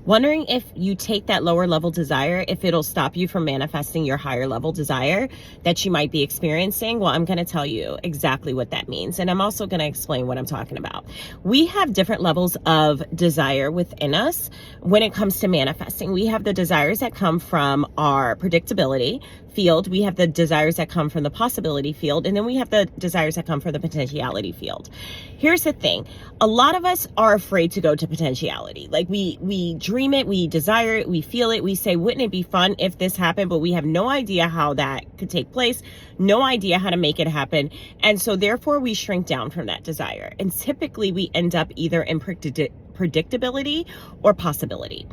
Wondering if you take that lower level desire, if it'll stop you from manifesting your higher level desire that you might be experiencing? Well, I'm going to tell you exactly what that means. And I'm also going to explain what I'm talking about. We have different levels of desire within us when it comes to manifesting. We have the desires that come from our predictability field. We have the desires that come from the possibility field. And then we have the desires that come from the potentiality field. Here's the thing. A lot of us are afraid to go to potentiality. Like we dream it, we desire it, we feel it. We say, wouldn't it be fun if this happened? But we have no idea how that could take place. No idea how to make it happen. And so therefore we shrink down from that desire. And typically we end up either in predictability or possibility.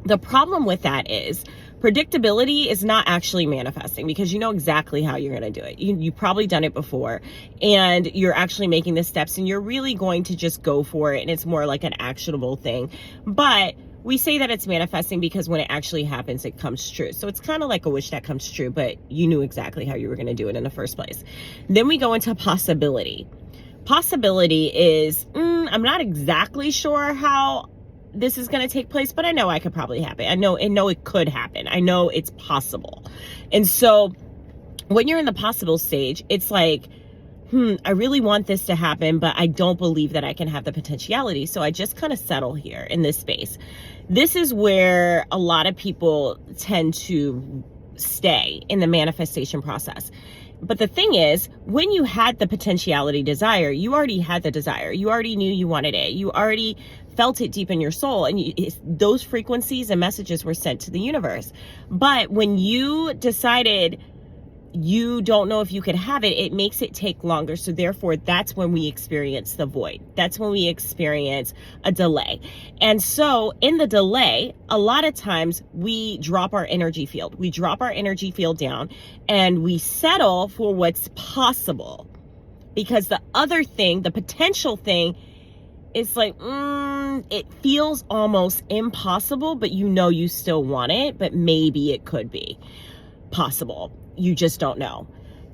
The problem with that is predictability is not actually manifesting because you know exactly how you're going to do it. You've probably done it before and you're actually making the steps and you're really going to just go for it. And it's more like an actionable thing. But we say that it's manifesting because when it actually happens, it comes true. So it's kind of like a wish that comes true, but you knew exactly how you were going to do it in the first place. Then we go into possibility. Possibility is, I'm not exactly sure how this is going to take place, but I know I could probably happen. I know it could happen. I know it's possible. And so when you're in the possible stage, it's like, I really want this to happen, but I don't believe that I can have the potentiality. So I just kind of settle here in this space. This is where a lot of people tend to stay in the manifestation process. But the thing is, when you had the potentiality desire, you already had the desire. You already knew you wanted it. You already felt it deep in your soul. And those frequencies and messages were sent to the universe. But when you decided you don't know if you could have it, it makes it take longer. So therefore, that's when we experience the void. That's when we experience a delay. And so in the delay, a lot of times we drop our energy field. We drop our energy field down and we settle for what's possible. Because the other thing, the potential thing, is like, it feels almost impossible, but you know you still want it, but maybe it could be possible. You just don't know.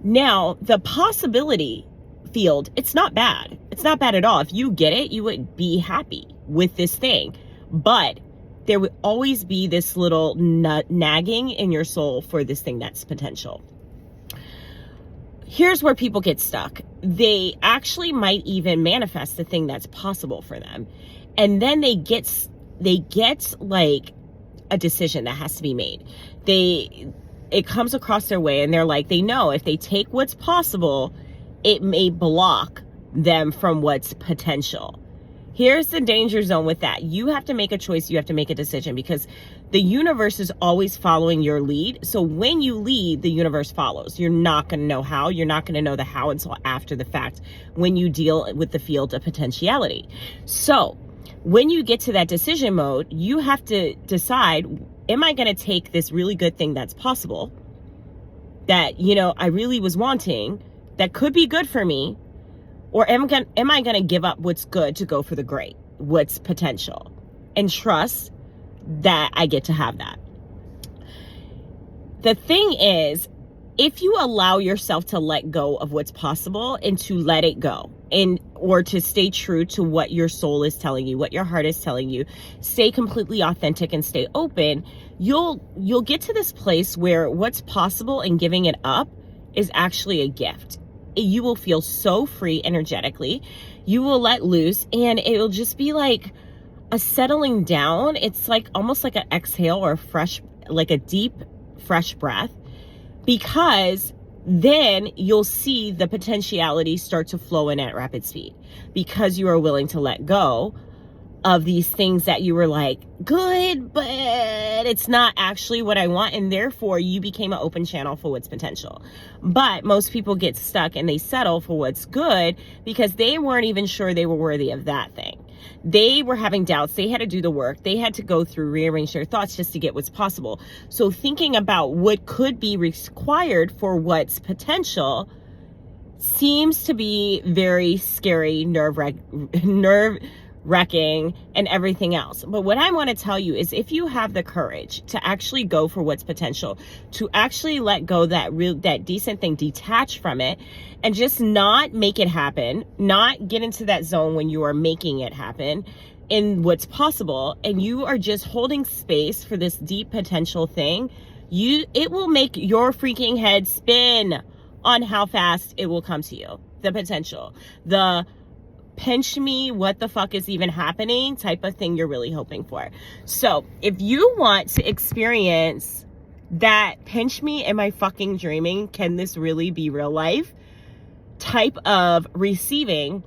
Now, the possibility field, it's not bad. It's not bad at all. If you get it, you would be happy with this thing. But there would always be this little nagging in your soul for this thing that's potential. Here's where people get stuck. They actually might even manifest the thing that's possible for them. And then they get like a decision that has to be made. It comes across their way and they're like, they know if they take what's possible, it may block them from what's potential. Here's the danger zone with that. You have to make a choice. You have to make a decision because the universe is always following your lead. So when you lead, the universe follows. You're not going to know how. You're not going to know the how until after the fact when you deal with the field of potentiality. So when you get to that decision mode, you have to decide, am I going to take this really good thing that's possible, that, I really was wanting, that could be good for me, or am I going to give up what's good to go for the great, what's potential, and trust that I get to have that? The thing is, if you allow yourself to let go of what's possible and to let it go, or to stay true to what your soul is telling you, what your heart is telling you, stay completely authentic and stay open, you'll get to this place where what's possible and giving it up is actually a gift. You will feel so free energetically. You will let loose and it'll just be like a settling down. It's like almost like an exhale or a deep, fresh breath, because then you'll see the potentiality start to flow in at rapid speed because you are willing to let go of these things that you were like, good, but it's not actually what I want. And therefore you became an open channel for what's potential. But most people get stuck and they settle for what's good because they weren't even sure they were worthy of that thing. They were having doubts. They had to do the work. They had to go through, rearrange their thoughts just to get what's possible. So thinking about what could be required for what's potential seems to be very scary, nerve-wracking, and everything else. But what I want to tell you is if you have the courage to actually go for what's potential, to actually let go that decent thing, detach from it, and just not make it happen, not get into that zone when you are making it happen, in what's possible, and you are just holding space for this deep potential thing, it will make your freaking head spin on how fast it will come to you. The potential, the pinch me, what the fuck is even happening type of thing you're really hoping for. So if you want to experience that pinch me, am I fucking dreaming? Can this really be real life type of receiving?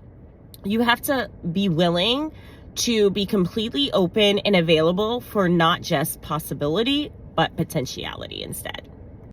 You have to be willing to be completely open and available for not just possibility, but potentiality instead.